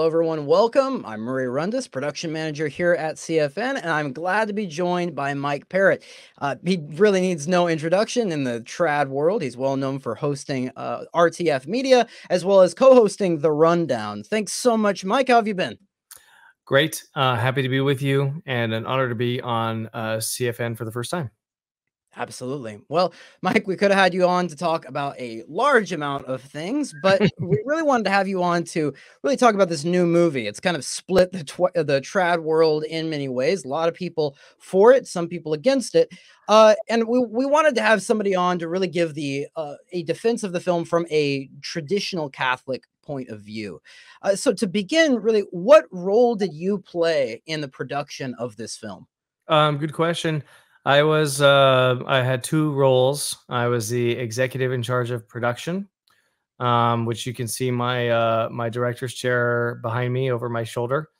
Hello, everyone. Welcome. I'm Murray Rundis, production manager here at CFN, and I'm glad to be joined by Mike Parrott. He really needs no introduction in the trad world. He's well known for hosting RTF Media, as well as co-hosting The Rundown. Thanks so much, Mike. How have you been? Great. Happy to be with you, and an honor to be on CFN for the first time. Absolutely. Well, Mike, we could have had you on to talk about a large amount of things, but we really wanted to have you on to really talk about this new movie. It's kind of split the trad world in many ways. A lot of people for it, some people against it. And we wanted to have somebody on to really give a defense of the film from a traditional Catholic point of view. So to begin, really, what role did you play in the production of this film? Good question. I had two roles. I was the executive in charge of production, which you can see my director's chair behind me over my shoulder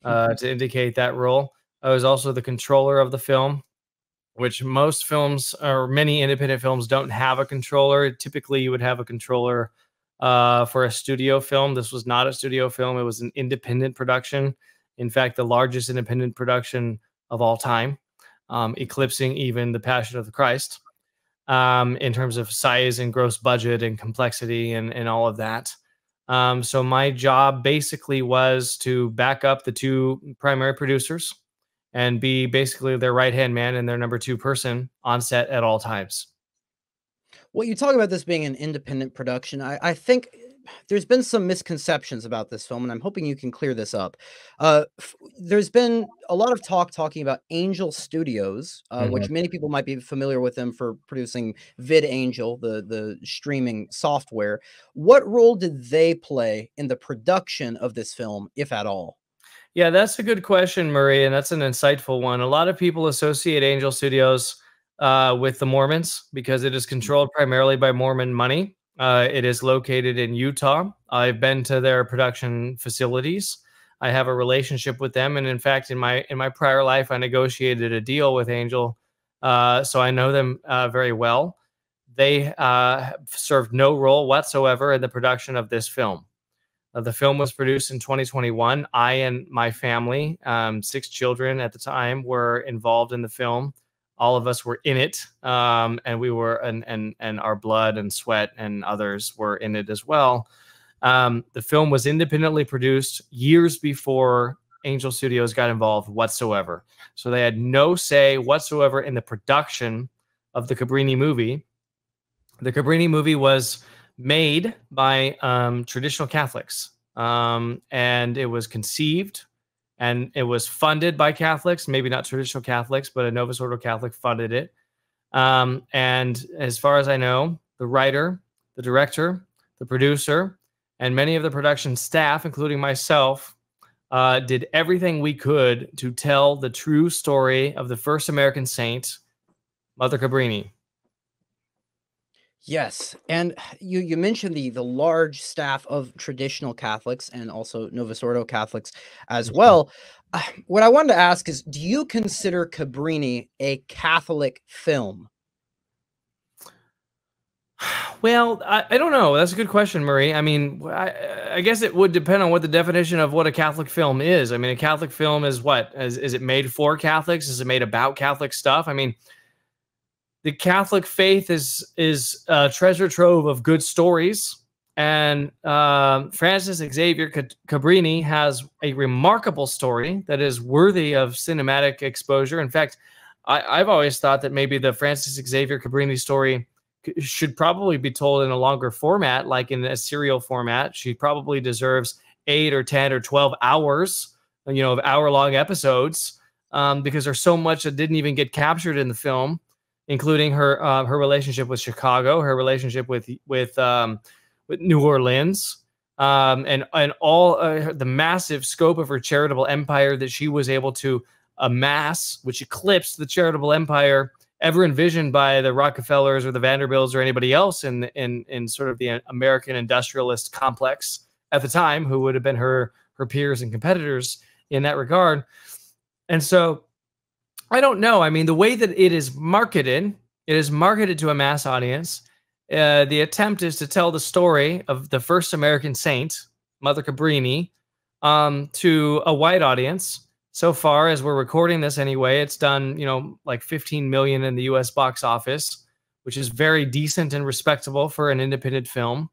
to indicate that role. I was also the controller of the film, which most films or many independent films don't have a controller. Typically, you would have a controller for a studio film. This was not a studio film. It was an independent production. In fact, the largest independent production of all time. Eclipsing even The Passion of the Christ in terms of size and gross budget and complexity and all of that. So my job basically was to back up the two primary producers and be basically their right-hand man and their number two person on set at all times. Well, you talk about this being an independent production. I think there's been some misconceptions about this film, and I'm hoping you can clear this up. There's been a lot of talking about Angel Studios, which many people might be familiar with them for producing VidAngel, the streaming software. What role did they play in the production of this film, if at all? Yeah, that's a good question, Murray, and that's an insightful one. A lot of people associate Angel Studios with the Mormons because it is controlled primarily by Mormon money. It is located in Utah. I've been to their production facilities. I have a relationship with them, and in fact, in my prior life, I negotiated a deal with Angel, so I know them very well. They served no role whatsoever in the production of this film. The film was produced in 2021. I and my family, 6 children at the time, were involved in the film. All of us were in it, and we were, and our blood and sweat and others were in it as well. The film was independently produced years before Angel Studios got involved whatsoever. So they had no say whatsoever in the production of the Cabrini movie. The Cabrini movie was made by traditional Catholics, and it was conceived and it was funded by Catholics, maybe not traditional Catholics, but a Novus Ordo Catholic funded it. And as far as I know, the writer, the director, the producer, and many of the production staff, including myself, did everything we could to tell the true story of the first American saint, Mother Cabrini. Yes, and you mentioned the large staff of traditional Catholics and also Novus Ordo Catholics as well. What I wanted to ask is, do you consider Cabrini a Catholic film? Well, I don't know. That's a good question, Murray. I mean, I guess it would depend on what the definition of what a Catholic film is. I mean, a Catholic film is what? Is it made for Catholics? Is it made about Catholic stuff? I mean, the Catholic faith is a treasure trove of good stories, and Francis Xavier Cabrini has a remarkable story that is worthy of cinematic exposure. In fact, I've always thought that maybe the Francis Xavier Cabrini story should probably be told in a longer format, like in a serial format. She probably deserves 8 or 10 or 12 hours, of hour-long episodes, because there's so much that didn't even get captured in the film, including her relationship with Chicago, her relationship with New Orleans, and all the massive scope of her charitable empire that she was able to amass, which eclipsed the charitable empire ever envisioned by the Rockefellers or the Vanderbilts or anybody else in sort of the American industrialist complex at the time, who would have been her peers and competitors in that regard. And so I don't know. I mean, the way that it is marketed to a mass audience. The attempt is to tell the story of the first American saint, Mother Cabrini, to a white audience. So far, as we're recording this anyway, it's done, like 15 million in the US box office, which is very decent and respectable for an independent film.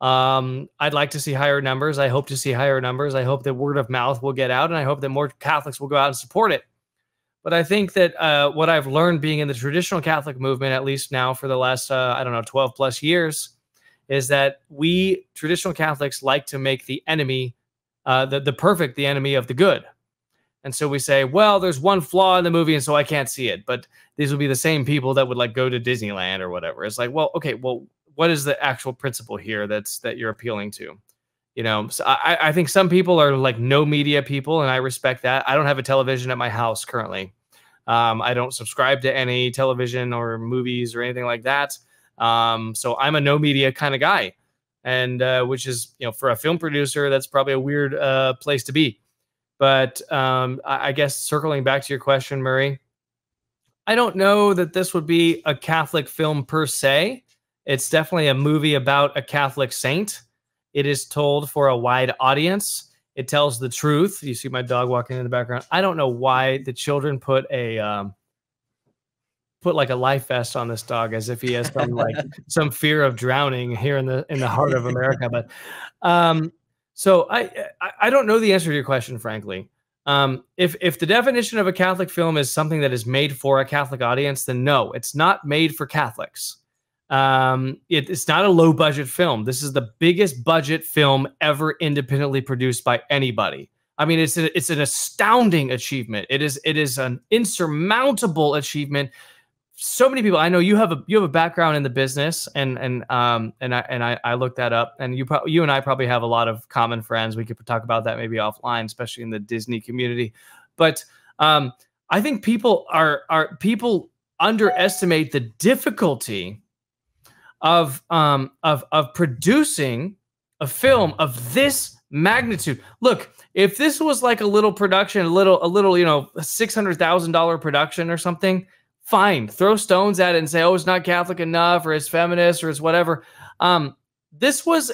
I'd like to see higher numbers. I hope to see higher numbers. I hope that word of mouth will get out, and I hope that more Catholics will go out and support it. But I think that what I've learned being in the traditional Catholic movement, at least now for the last, 12 plus years, is that we traditional Catholics like to make the enemy, the perfect, the enemy of the good. And so we say, well, there's one flaw in the movie, and so I can't see it. But these will be the same people that would like go to Disneyland or whatever. It's like, well, okay, well, what is the actual principle here that you're appealing to? So I think some people are like no media people, and I respect that. I don't have a television at my house currently. I don't subscribe to any television or movies or anything like that. So I'm a no media kind of guy, and which is, for a film producer, that's probably a weird place to be. But I guess circling back to your question, Murray, I don't know that this would be a Catholic film per se. It's definitely a movie about a Catholic saint. It is told for a wide audience. It tells the truth. You see my dog walking in the background. I don't know why the children put like a life vest on this dog as if he has some fear of drowning here in the heart of America. But so I don't know the answer to your question, frankly. If the definition of a Catholic film is something that is made for a Catholic audience, then no, it's not made for Catholics. It's not a low budget film. This is the biggest budget film ever independently produced by anybody. I mean, it's an astounding achievement. It is an insurmountable achievement. So many people I know. You have a background in the business, and I looked that up, and you and I probably have a lot of common friends. We could talk about that maybe offline, especially in the Disney community. But I think people underestimate the difficulty of producing a film of this magnitude. Look, if this was like a little production, a little $600,000 production or something, fine, throw stones at it and say, oh, it's not Catholic enough, or it's feminist, or it's whatever. This was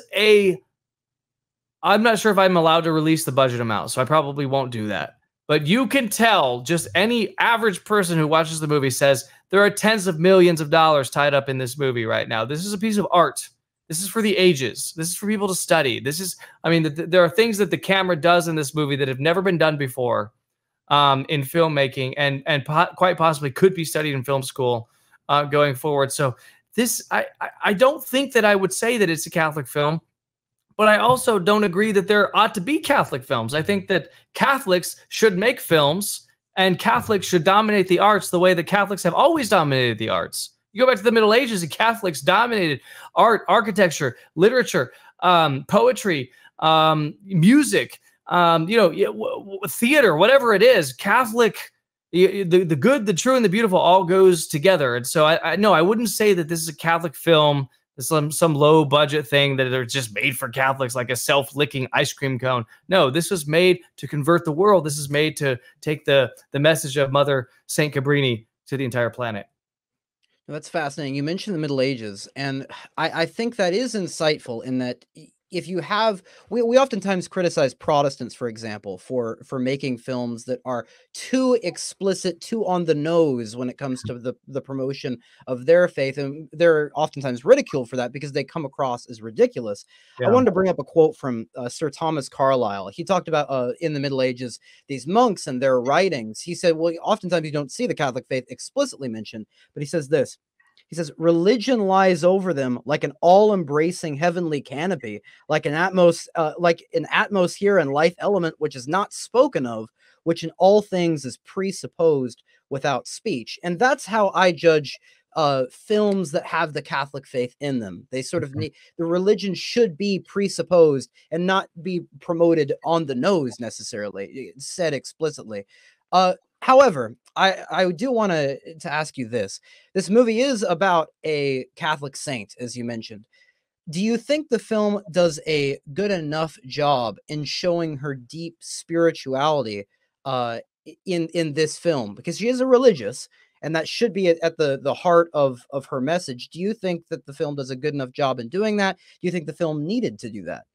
I'm not sure if I'm allowed to release the budget amount, so I probably won't do that. But you can tell, just any average person who watches the movie says, there are tens of millions of dollars tied up in this movie right now. This is a piece of art. This is for the ages. This is for people to study. There are things that the camera does in this movie that have never been done before in filmmaking, and quite possibly could be studied in film school going forward. So I don't think that I would say that it's a Catholic film, but I also don't agree that there ought to be Catholic films. I think that Catholics should make films, and Catholics should dominate the arts the way that Catholics have always dominated the arts. You go back to the Middle Ages, and Catholics dominated art, architecture, literature, poetry, music, theater, whatever it is. Catholic, the good, the true, and the beautiful all goes together. And so I wouldn't say that this is a Catholic film, some low budget thing that are just made for Catholics, like a self-licking ice cream cone. No, this was made to convert the world. This is made to take the message of Mother Saint Cabrini to the entire planet. That's fascinating. You mentioned the Middle Ages, and I think that is insightful in that if you have, we oftentimes criticize Protestants, for example, for making films that are too explicit, too on the nose when it comes to the promotion of their faith, and they're oftentimes ridiculed for that because they come across as ridiculous. Yeah. I wanted to bring up a quote from Sir Thomas Carlyle. He talked about in the Middle Ages these monks and their writings. He said, well, oftentimes you don't see the Catholic faith explicitly mentioned, but he says this. He says, religion lies over them like an all-embracing heavenly canopy, like an atmosphere and life element which is not spoken of, which in all things is presupposed without speech. And that's how I judge films that have the Catholic faith in them. They sort of need, the religion should be presupposed and not be promoted on the nose necessarily, said explicitly. However, I do want to ask you this. This movie is about a Catholic saint, as you mentioned. Do you think the film does a good enough job in showing her deep spirituality in this film? Because she is a religious, and that should be at the heart of her message. Do you think that the film does a good enough job in doing that? Do you think the film needed to do that?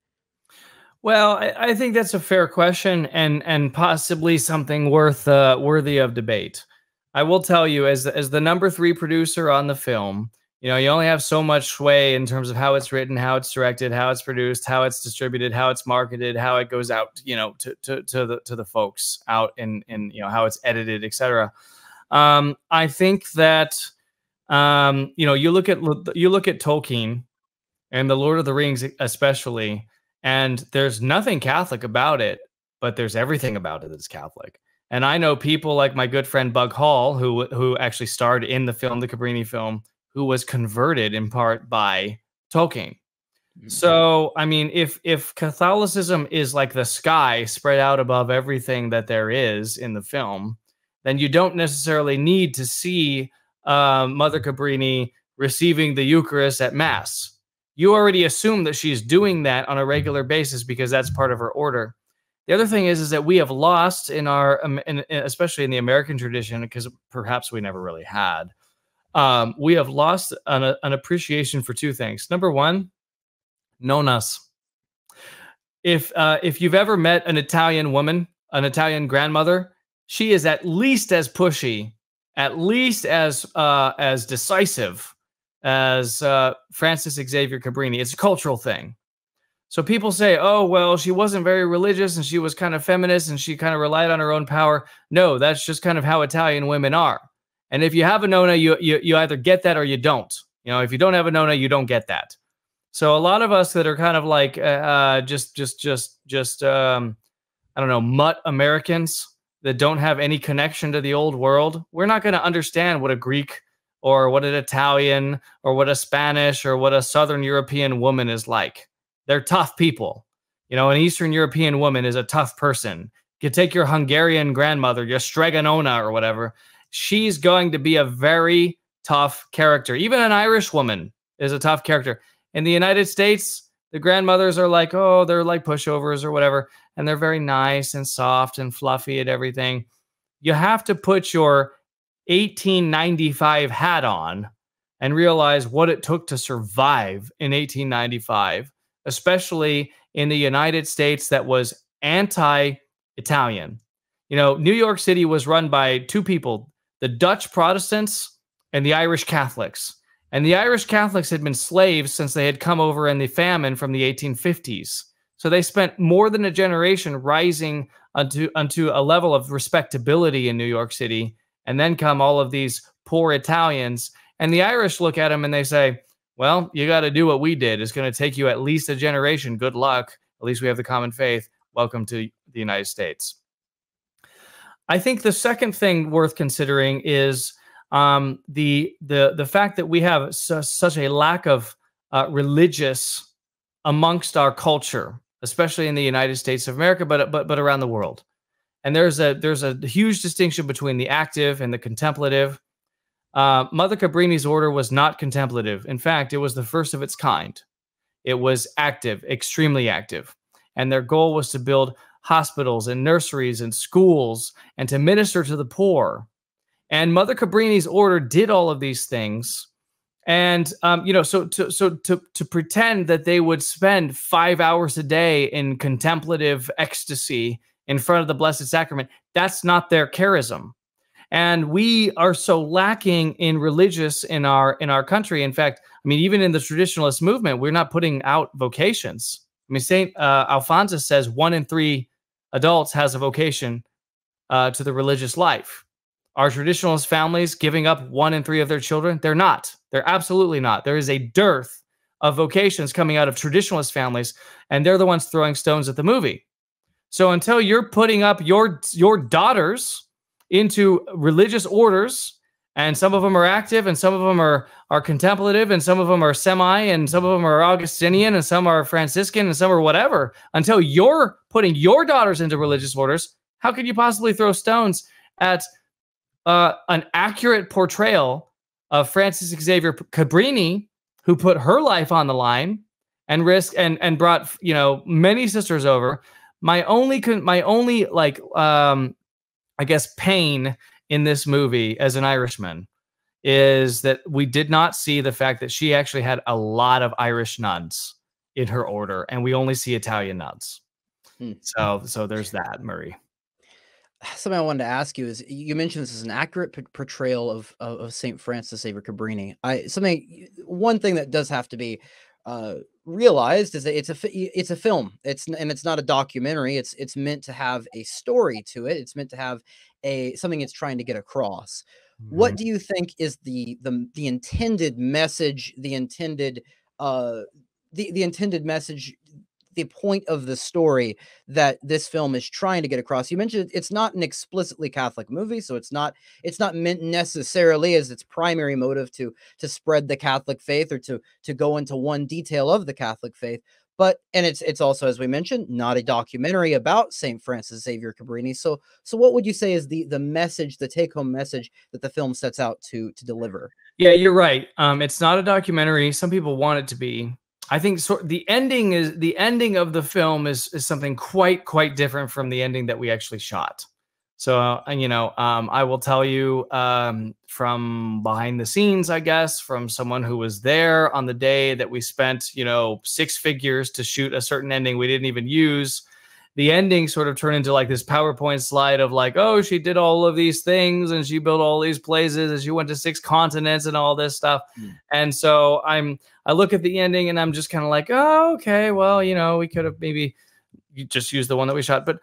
Well, I think that's a fair question, and possibly something worthy of debate. I will tell you, as the number 3 producer on the film, you know, you only have so much sway in terms of how it's written, how it's directed, how it's produced, how it's distributed, how it's marketed, how it goes out, you know, to the folks out in you know, how it's edited, etc. I think that you know, you look at Tolkien and the Lord of the Rings especially, and there's nothing Catholic about it, but there's everything about it that's Catholic. And I know people like my good friend Bug Hall, who actually starred in the film, the Cabrini film, who was converted in part by Tolkien. So, I mean, if Catholicism is like the sky spread out above everything that there is in the film, then you don't necessarily need to see Mother Cabrini receiving the Eucharist at Mass. You already assume that she's doing that on a regular basis because that's part of her order. The other thing is that we have lost in our, especially in the American tradition, because perhaps we never really had, we have lost an appreciation for 2 things. Number one, nonas. If you've ever met an Italian woman, an Italian grandmother, she is at least as pushy, at least as decisive as Francis Xavier Cabrini. It's a cultural thing. So people say, oh, well, she wasn't very religious and she was kind of feminist and she kind of relied on her own power. No, that's just kind of how Italian women are. And if you have a nona, you either get that or you don't. You know, if you don't have a nona, you don't get that. So a lot of us that are kind of like just I don't know, mutt Americans that don't have any connection to the old world, we're not going to understand what a Greek or what an Italian or what a Spanish or what a Southern European woman is like. They're tough people. You know, an Eastern European woman is a tough person. You take your Hungarian grandmother, your Stregonona or whatever. She's going to be a very tough character. Even an Irish woman is a tough character. In the United States, the grandmothers are like, oh, they're like pushovers or whatever. And they're very nice and soft and fluffy and everything. You have to put your 1895 hat on and realize what it took to survive in 1895, especially in the United States that was anti-Italian. You know, New York City was run by 2 people, the Dutch Protestants and the Irish Catholics. And the Irish Catholics had been slaves since they had come over in the famine from the 1850s. So they spent more than a generation rising unto a level of respectability in New York City. And then come all of these poor Italians. And the Irish look at them and they say, well, you got to do what we did. It's going to take you at least a generation. Good luck. At least we have the common faith. Welcome to the United States. I think the second thing worth considering is the fact that we have such a lack of religious amongst our culture, especially in the United States of America, but around the world. And there's a huge distinction between the active and the contemplative. Mother Cabrini's order was not contemplative. In fact, it was the first of its kind. It was active, extremely active. And their goal was to build hospitals and nurseries and schools and to minister to the poor. And Mother Cabrini's order did all of these things. And, you know, so to pretend that they would spend 5 hours a day in contemplative ecstasy in front of the Blessed Sacrament, that's not their charism. And we are so lacking in religious in our country. In fact, I mean, even in the traditionalist movement, we're not putting out vocations. I mean, St. Alphonsus says 1 in 3 adults has a vocation to the religious life. Are traditionalist families giving up 1 in 3 of their children? They're not. They're absolutely not. There is a dearth of vocations coming out of traditionalist families, and they're the ones throwing stones at the movie. So until you're putting up your daughters into religious orders, and some of them are active, and some of them are contemplative, and some of them are semi, and some of them are Augustinian, and some are Franciscan, and some are whatever, until you're putting your daughters into religious orders, how could you possibly throw stones at an accurate portrayal of Francis Xavier Cabrini, who put her life on the line and risked and brought, you know, many sisters over? My only like I guess pain in this movie as an Irishman is that we did not see the fact that she actually had a lot of Irish nuns in her order, and we only see Italian nuns. Hmm. So there's that, Murray. Something I wanted to ask you is you mentioned this is an accurate portrayal of Saint Francis Xavier Cabrini. One thing that does have to be realized is that it's a film. It's not a documentary. It's meant to have a story to it. It's meant to have a something it's trying to get across. What Mhm. do you think is the intended message? Uh, the intended message, the point of the story that this film is trying to get across. You mentioned it's not an explicitly Catholic movie, so it's not meant necessarily as its primary motive to spread the Catholic faith or to go into one detail of the Catholic faith. But and it's also, as we mentioned, not a documentary about Saint Francis Xavier Cabrini. So what would you say is the message, the take home message that the film sets out to deliver? Yeah, you're right. It's not a documentary. Some people want it to be. I think the ending of the film is something quite different from the ending that we actually shot. So, I will tell you from behind the scenes, I guess, from someone who was there on the day that we spent, six figures to shoot a certain ending we didn't even use. The ending sort of turned into like this PowerPoint slide of like, oh, she did all of these things and she built all these places and she went to 6 continents and all this stuff. Mm. And so I look at the ending and I'm just kind of like, oh, okay, well, we could have maybe just used the one that we shot. But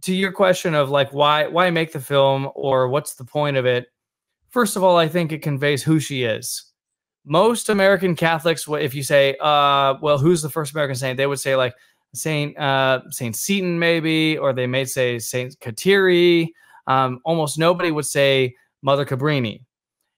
to your question of like, why make the film or what's the point of it? First of all, I think it conveys who she is. Most American Catholics, if you say, well, who's the first American saint? They would say like Saint Seton maybe, or they may say Saint Kateri. Almost nobody would say Mother Cabrini.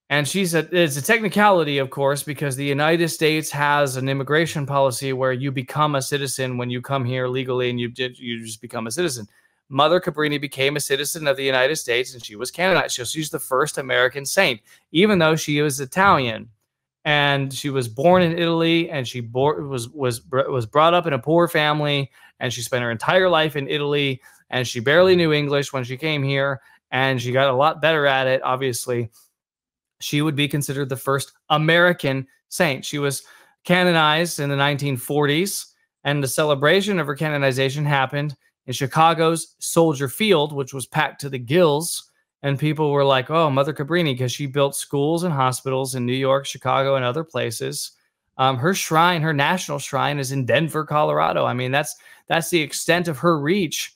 And it's a technicality, of course, because the United States has an immigration policy where you become a citizen when you come here legally and you just become a citizen. Mother Cabrini became a citizen of the United States and she was canonized. So she's the first American saint, even though she was Italian. And she was born in Italy, and she was brought up in a poor family, and she spent her entire life in Italy, and she barely knew English when she came here, and she got a lot better at it, obviously. She would be considered the first American saint. She was canonized in the 1940s, and the celebration of her canonization happened in Chicago's Soldier Field, which was packed to the gills. And people were like, oh, Mother Cabrini, because she built schools and hospitals in New York, Chicago, and other places. Her shrine, her national shrine, is in Denver, Colorado. I mean, that's the extent of her reach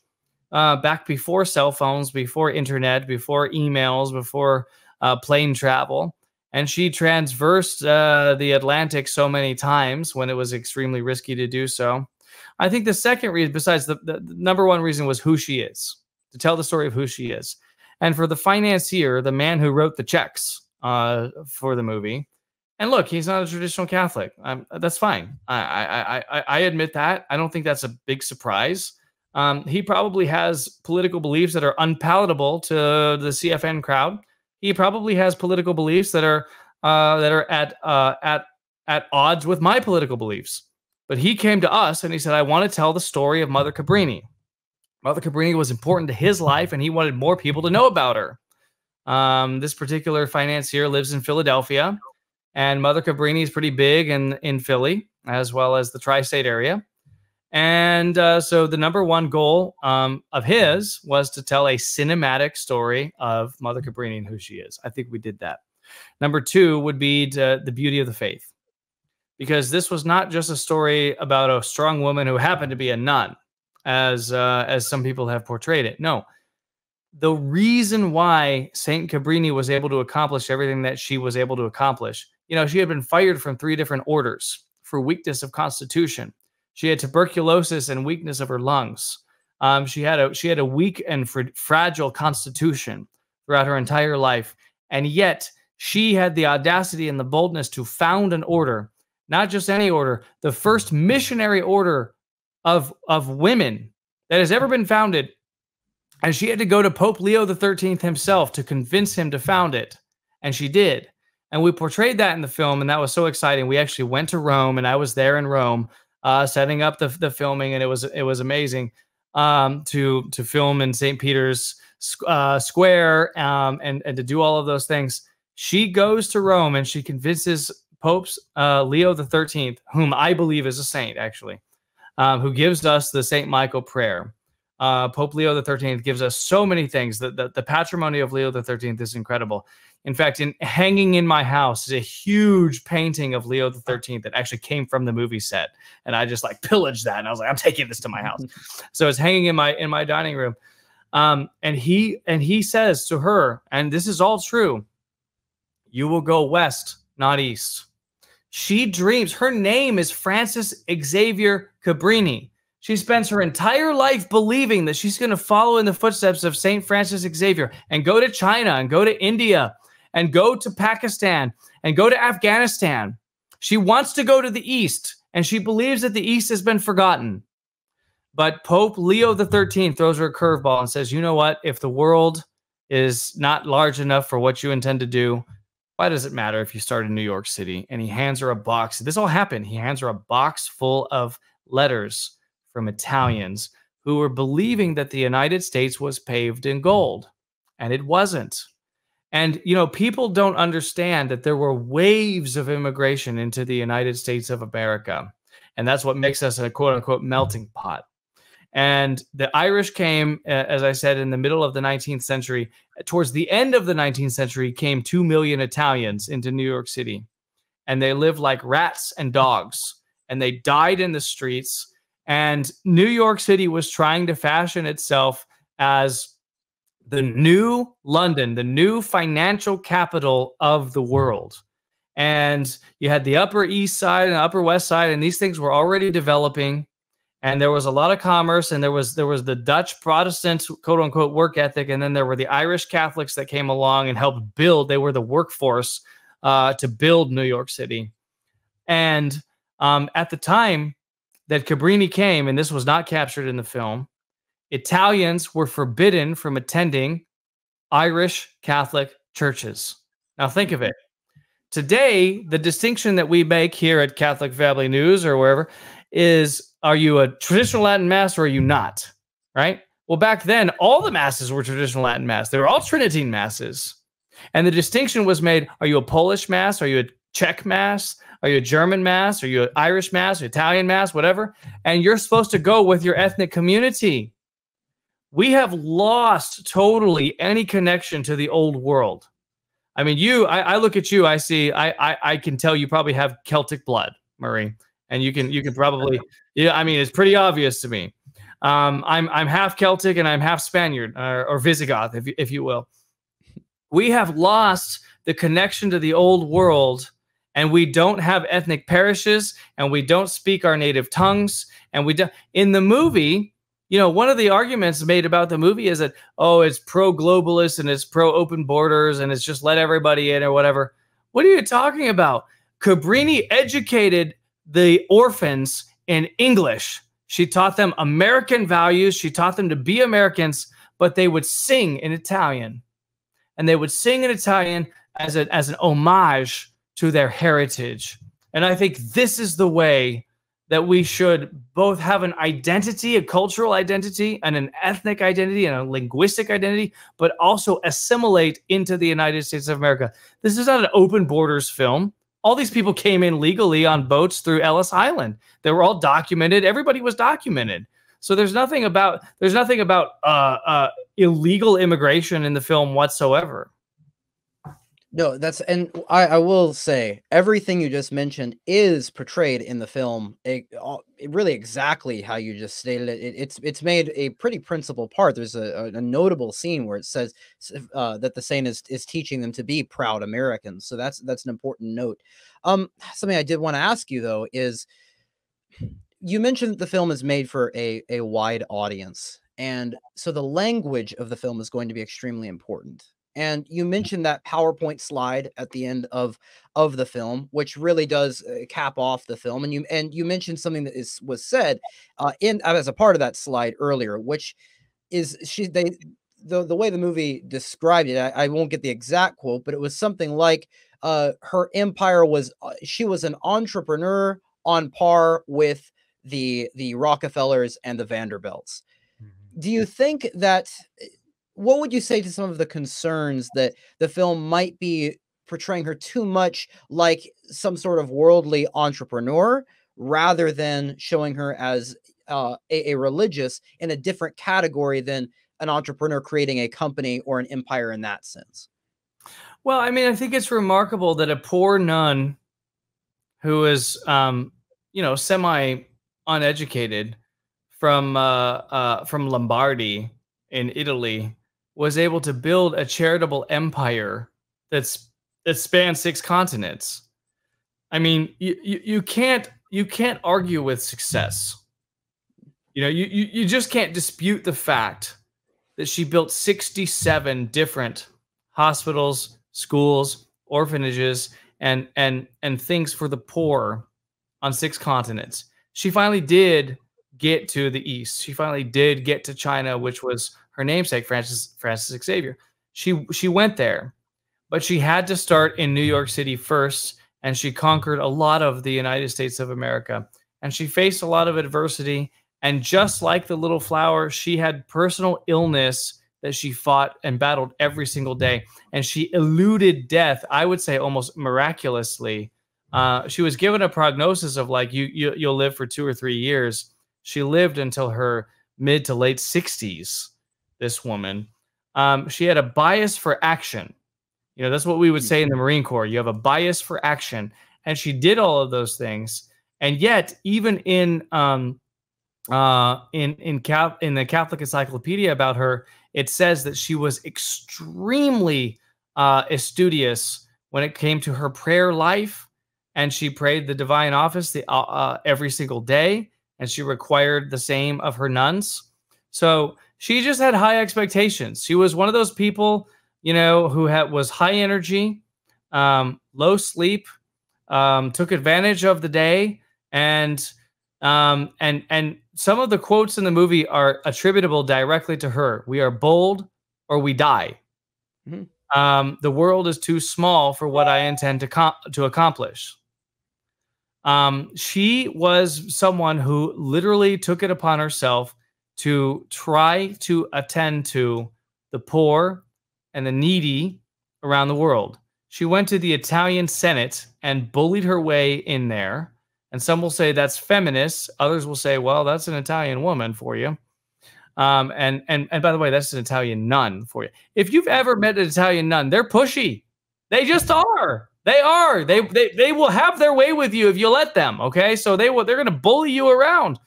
back before cell phones, before internet, before emails, before plane travel. And she transversed the Atlantic so many times when it was extremely risky to do so. I think the second reason, besides the number one reason, was who she is, to tell the story of who she is. And for the financier, the man who wrote the checks for the movie, and look, he's not a traditional Catholic. That's fine. I admit that. I don't think that's a big surprise. He probably has political beliefs that are unpalatable to the CFN crowd. He probably has political beliefs that are at odds with my political beliefs. But he came to us and he said, I want to tell the story of Mother Cabrini. Mother Cabrini was important to his life, and he wanted more people to know about her. This particular financier lives in Philadelphia, and Mother Cabrini is pretty big in Philly, as well as the tri-state area. And so the number one goal of his was to tell a cinematic story of Mother Cabrini and who she is. I think we did that. Number two would be the beauty of the faith, because this was not just a story about a strong woman who happened to be a nun, as some people have portrayed it. No, the reason why Saint Cabrini was able to accomplish everything that she was able to accomplish, she had been fired from 3 different orders for weakness of constitution. She had tuberculosis and weakness of her lungs. She had a weak and fragile constitution throughout her entire life, and yet she had the audacity and the boldness to found an order, not just any order, the first missionary order of women that has ever been founded. And she had to go to Pope Leo XIII himself to convince him to found it. And she did. And we portrayed that in the film, and that was so exciting. We actually went to Rome, and I was there in Rome setting up the filming, and it was amazing to film in St. Peter's Square and to do all of those things. She goes to Rome, and she convinces Pope Leo XIII, whom I believe is a saint, actually, who gives us the St. Michael prayer. Pope Leo the 13th gives us so many things. The patrimony of Leo the 13th is incredible. In fact, hanging in my house is a huge painting of Leo the 13th that actually came from the movie set, and I just like pillaged that, and I was like, I'm taking this to my house. So it's hanging in my dining room. And he says to her, and this is all true, you will go west, not east. She dreams. Her name is Frances Xavier Cabrini. She spends her entire life believing that she's going to follow in the footsteps of St. Francis Xavier and go to China and go to India and go to Pakistan and go to Afghanistan. She wants to go to the East, and she believes that the East has been forgotten. But Pope Leo the 13th throws her a curveball and says, you know what? If the world is not large enough for what you intend to do, why does it matter if you start in New York City? And he hands her a box. This all happened. He hands her a box full of letters from Italians who were believing that the United States was paved in gold, and it wasn't. And, you know, people don't understand that there were waves of immigration into the United States of America, and that's what makes us a quote-unquote melting pot. And the Irish came, as I said, in the middle of the 19th century. Towards the end of the 19th century came 2 million Italians into New York City, and they lived like rats and dogs, and they died in the streets. And New York City was trying to fashion itself as the new London, the new financial capital of the world. And you had the Upper East Side and Upper West Side, and these things were already developing. And there was a lot of commerce, and there was the Dutch Protestant, quote unquote, work ethic. And then there were the Irish Catholics that came along and helped build. They were the workforce to build New York City. And at the time that Cabrini came, and this was not captured in the film, Italians were forbidden from attending Irish Catholic churches. Now think of it. Today, the distinction that we make here at Catholic Family News or wherever is, are you a traditional Latin Mass or are you not? Right? Well, back then, all the Masses were traditional Latin Mass. They were all Tridentine Masses. And the distinction was made, are you a Polish Mass? Are you a Czech Mass? Are you a German Mass? Are you an Irish Mass? Or Italian Mass? Whatever. And you're supposed to go with your ethnic community. We have lost totally any connection to the old world. I mean, I look at you, I see, I can tell you probably have Celtic blood, Murray. And you can probably, yeah, I mean, it's pretty obvious to me. I'm half Celtic and I'm half Spaniard or Visigoth, if you will. We have lost the connection to the old world, and we don't have ethnic parishes, and we don't speak our native tongues, and we don't. In the movie, you know, one of the arguments made about the movie is that, oh, it's pro-globalist and it's pro-open borders and it's just let everybody in or whatever. What are you talking about? Cabrini educated the orphans in English. She taught them American values. She taught them to be Americans, but they would sing in Italian. And they would sing in Italian as an homage to their heritage. And I think this is the way that we should both have an identity, a cultural identity, and an ethnic identity, and a linguistic identity, but also assimilate into the United States of America. This is not an open borders film. All these people came in legally on boats through Ellis Island. They were all documented. Everybody was documented. So there's nothing about illegal immigration in the film whatsoever. No, and I will say everything you just mentioned is portrayed in the film. Really exactly how you just stated it. It's made a pretty principal part. There's a notable scene where it says that the saint is teaching them to be proud Americans. So that's an important note. Something I did want to ask you though is, you mentioned that the film is made for a wide audience, and so the language of the film is going to be extremely important. And you mentioned that PowerPoint slide at the end of the film, which really does cap off the film. And you mentioned something that was said as a part of that slide earlier, which is the way the movie described it. I won't get the exact quote, but it was something like her empire was she was an entrepreneur on par with the Rockefellers and the Vanderbilts. Do you think that? What would you say to some of the concerns that the film might be portraying her too much like some sort of worldly entrepreneur, rather than showing her as a religious in a different category than an entrepreneur creating a company or an empire in that sense. Well, I mean, I think it's remarkable that a poor nun who is, semi uneducated from Lombardy in Italy was able to build a charitable empire that spans 6 continents. I mean, you can't argue with success. You just can't dispute the fact that she built 67 different hospitals, schools, orphanages, and things for the poor on 6 continents. She finally did get to the East. She finally did get to China, which was her namesake, Francis Xavier. She went there, but she had to start in New York City first, and she conquered a lot of the United States of America. And she faced a lot of adversity. And just like the little flower, she had personal illness that she fought and battled every single day. And she eluded death, I would say almost miraculously. She was given a prognosis of like, you'll live for 2 or 3 years. She lived until her mid to late 60s, this woman. She had a bias for action. That's what we would say in the Marine Corps. You have a bias for action. And she did all of those things. And yet, even in the Catholic Encyclopedia about her, it says that she was extremely studious when it came to her prayer life, and she prayed the divine office every single day, and she required the same of her nuns. So she just had high expectations. She was one of those people, who was high energy, low sleep, took advantage of the day, and some of the quotes in the movie are attributable directly to her. We are bold or we die. Mm-hmm. The world is too small for what I intend to accomplish. She was someone who literally took it upon herself to try to attend to the poor and the needy around the world. She went to the Italian Senate and bullied her way in there. And some will say that's feminist. Others will say, well, that's an Italian woman for you. And by the way, that's an Italian nun for you. If you've ever met an Italian nun, they're pushy. They just are. They are. They will have their way with you if you let them. Okay, so they're going to bully you around.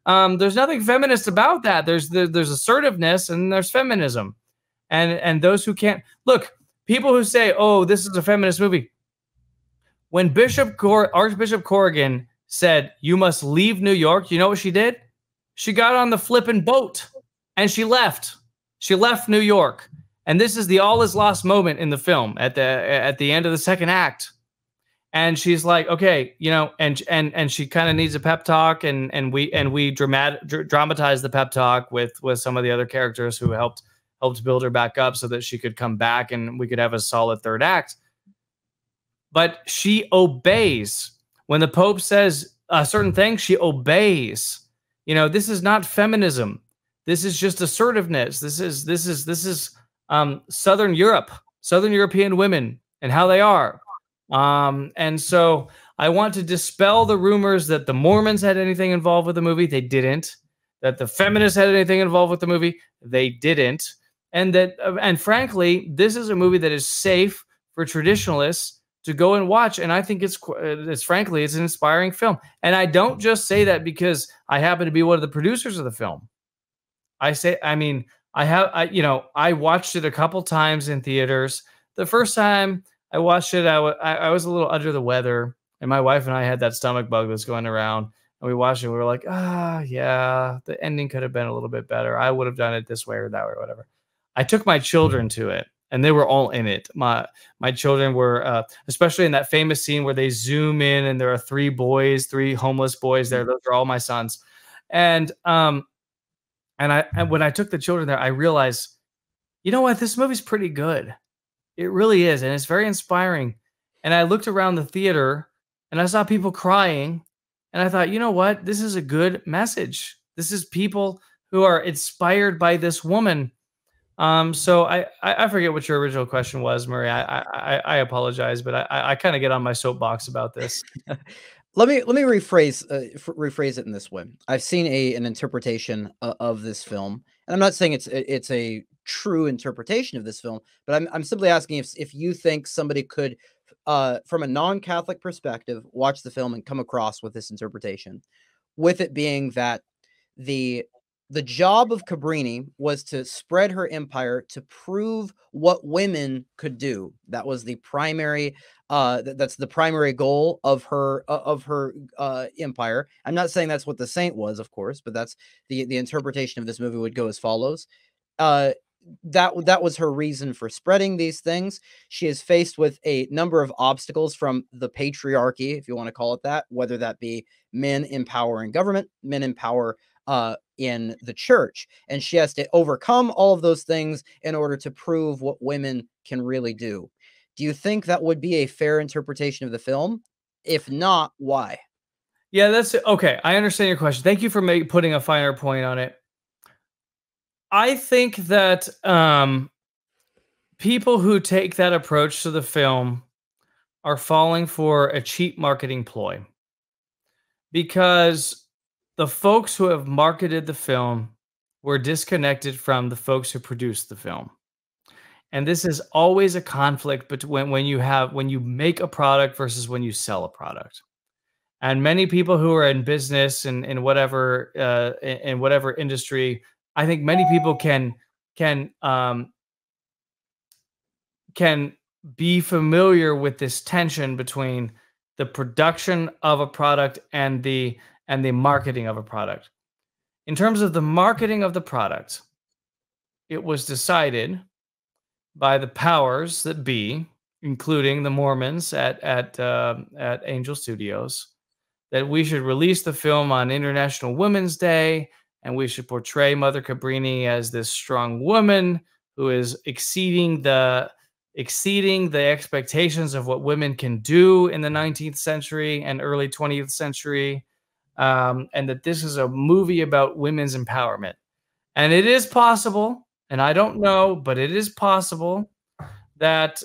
There's nothing feminist about that. There's assertiveness and there's feminism. And those who can't look, people who say, oh, this is a feminist movie. When Archbishop Corrigan said, you must leave New York, you know what she did? She got on the flippin' boat and she left. She left New York. And this is the all is lost moment in the film at the end of the second act. And she's like, okay, and she kind of needs a pep talk, and we dramatize the pep talk with some of the other characters who helped build her back up so that she could come back and we could have a solid third act. But she obeys. When the Pope says a certain thing, she obeys. This is not feminism. This is just assertiveness. This is Southern Europe, Southern European women and how they are. And so I want to dispel the rumors that the Mormons had anything involved with the movie. They didn't. That the feminists had anything involved with the movie. They didn't. And frankly, this is a movie that is safe for traditionalists to go and watch. And I think it's frankly, it's an inspiring film. And I don't just say that because I happen to be one of the producers of the film. I watched it a couple times in theaters. The first time I watched it, I was a little under the weather, and my wife and I had that stomach bug that's going around, and we watched it. And we were like, yeah, the ending could have been a little bit better. I would have done it this way or that way or whatever. I took my children to it, and they were all in it. My children were, especially in that famous scene where they zoom in and there are 3 homeless boys there. Those are all my sons. And when I took the children there, I realized, you know what? This movie's pretty good. It really is. And it's very inspiring. And I looked around the theater and I saw people crying. And I thought, you know what? This is a good message. This is people who are inspired by this woman. So I forget what your original question was, Murray. I apologize, but I kind of get on my soapbox about this. let me rephrase it in this way. I've seen an interpretation of this film, and I'm not saying it's a true interpretation of this film, but I'm simply asking if you think somebody could, from a non-Catholic perspective, watch the film and come across with this interpretation, with it being that the the job of Cabrini was to spread her empire to prove what women could do. That was the primary that's the primary goal of her empire. I'm not saying that's what the saint was, of course, but that's the interpretation of this movie would go as follows. Uh that was her reason for spreading these things. She is faced with a number of obstacles from the patriarchy, if you want to call it that, whether that be men in power in government, men in power in the church, and she has to overcome all of those things in order to prove what women can really do. Do you think that would be a fair interpretation of the film? If not, why? Yeah, that's okay. I understand your question. Thank you for putting a finer point on it. I think that people who take that approach to the film are falling for a cheap marketing ploy, because the folks who have marketed the film were disconnected from the folks who produced the film. And this is always a conflict between when you make a product versus when you sell a product. And many people who are in business and in whatever industry, I think many people can be familiar with this tension between the production of a product and the marketing of a product. In terms of the marketing of the product, it was decided by the powers that be, including the Mormons at Angel Studios, that we should release the film on International Women's Day, and we should portray Mother Cabrini as this strong woman who is exceeding the expectations of what women can do in the 19th century and early 20th century, and that this is a movie about women's empowerment. And it is possible, and I don't know, but it is possible that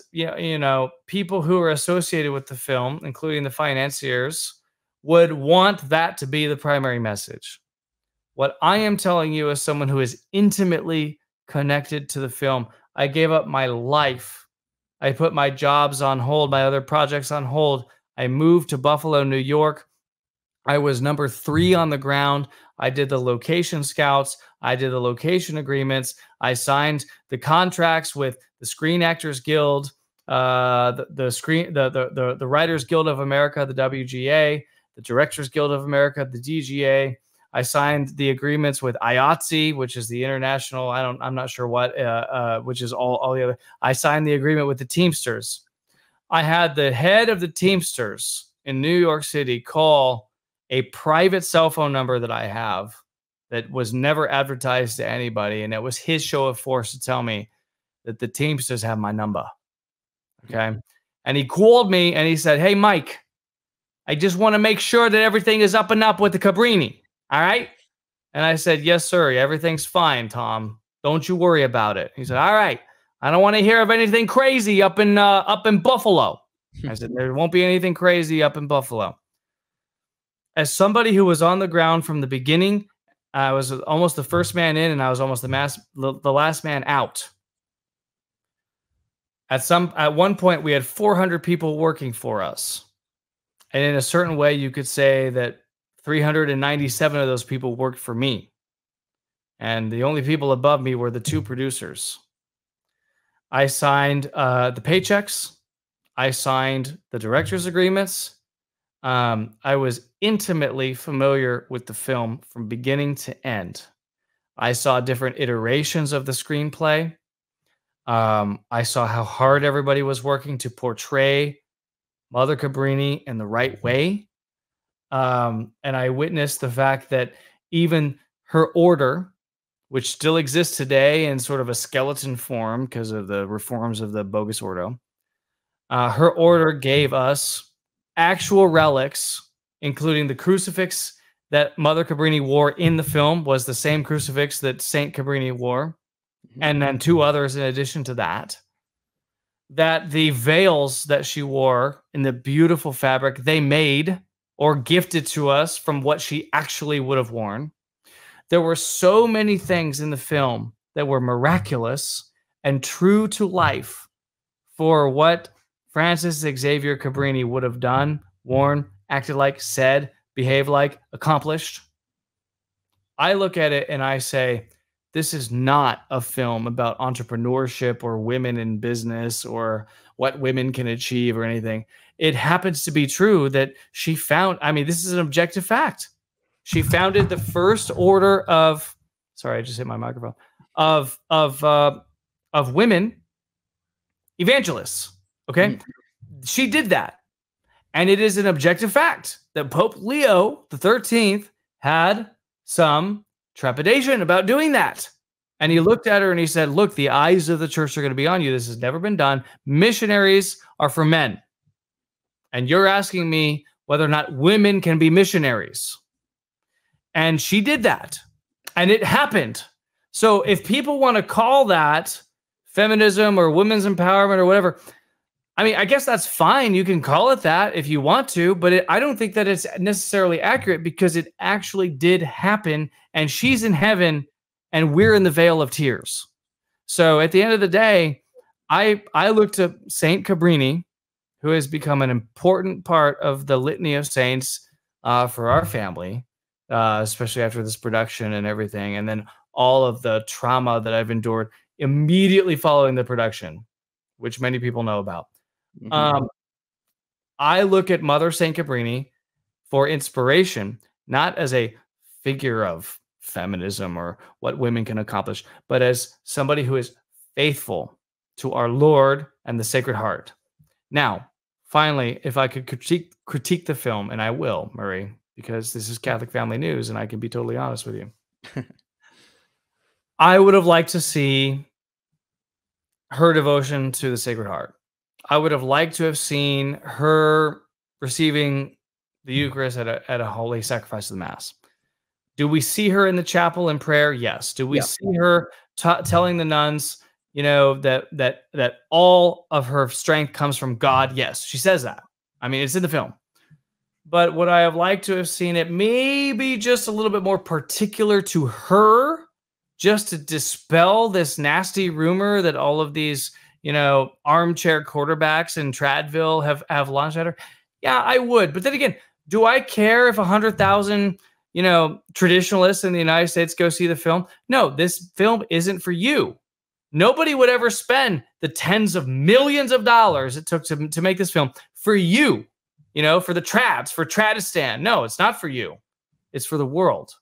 people who are associated with the film, including the financiers, would want that to be the primary message. What I am telling you as someone who is intimately connected to the film, I gave up my life. I put my jobs on hold, my other projects on hold. I moved to Buffalo, New York. I was number 3 on the ground. I did the location scouts. I did the location agreements. I signed the contracts with the Screen Actors Guild, the Writers Guild of America, the WGA, the Directors Guild of America, the DGA. I signed the agreements with IATSE, which is the international, I'm not sure what, which is all the other. I signed the agreement with the Teamsters. I had the head of the Teamsters in New York City call a private cell phone number that I have that was never advertised to anybody. And it was his show of force to tell me that the Teamsters have my number. Okay. And he called me and he said, "Hey, Mike, I just want to make sure that everything is up and up with the Cabrini. All right." And I said, "Yes, sir. Everything's fine, Tom. Don't you worry about it." He said, "All right. I don't want to hear of anything crazy up in Buffalo." I said, "There won't be anything crazy up in Buffalo." As somebody who was on the ground from the beginning, I was almost the first man in, and I was almost the last man out. At one point, we had 400 people working for us. And in a certain way, you could say that 397 of those people worked for me. And the only people above me were the 2 producers. I signed the paychecks. I signed the director's agreements. I was intimately familiar with the film from beginning to end. I saw different iterations of the screenplay. I saw how hard everybody was working to portray Mother Cabrini in the right way. And I witnessed the fact that even her order, which still exists today in sort of a skeleton form because of the reforms of the bogus ordo, her order gave us actual relics, including the crucifix that Mother Cabrini wore in the film was the same crucifix that Saint Cabrini wore, and then 2 others in addition to that. That the veils that she wore in the beautiful fabric they made or gifted to us from what she actually would have worn. There were so many things in the film that were miraculous and true to life for what Francis Xavier Cabrini would have done, worn, acted like, said, behaved like, accomplished. I look at it and I say, this is not a film about entrepreneurship or women in business or what women can achieve or anything. It happens to be true that she found, I mean, this is an objective fact. She founded the first order of, sorry, I just hit my microphone, of women evangelists. Okay. She did that. And it is an objective fact that Pope Leo the 13th had some trepidation about doing that. And he looked at her and he said, look, the eyes of the church are going to be on you. This has never been done. Missionaries are for men. And you're asking me whether or not women can be missionaries. And she did that. And it happened. So if people want to call that feminism or women's empowerment or whatever, I mean, I guess that's fine. You can call it that if you want to, but I don't think that it's necessarily accurate because it actually did happen and she's in heaven and we're in the vale of tears. So at the end of the day, I look to Saint Cabrini, who has become an important part of the litany of saints for our family, especially after this production and everything. And then all of the trauma that I've endured immediately following the production, which many people know about. I look at Mother St. Cabrini for inspiration, not as a figure of feminism or what women can accomplish, but as somebody who is faithful to our Lord and the Sacred Heart. Now, finally, if I could critique the film, and I will, Murray, because this is Catholic Family News, and I can be totally honest with you. I would have liked to see her devotion to the Sacred Heart. I would have liked to have seen her receiving the Eucharist at a holy sacrifice of the Mass. Do we see her in the chapel in prayer? Yes. Do we see her telling the nuns, you know, that all of her strength comes from God? Yes, she says that. I mean, it's in the film. But would I have liked to have seen it maybe just a little bit more particular to her, just to dispel this nasty rumor that all of these, you know, armchair quarterbacks in Tradville have launched at her? Yeah, I would. But then again, do I care if 100,000, you know, traditionalists in the United States go see the film? No, this film isn't for you. Nobody would ever spend the tens of millions of dollars it took to make this film for you, you know, for the trads, for Tradistan. No, it's not for you. It's for the world.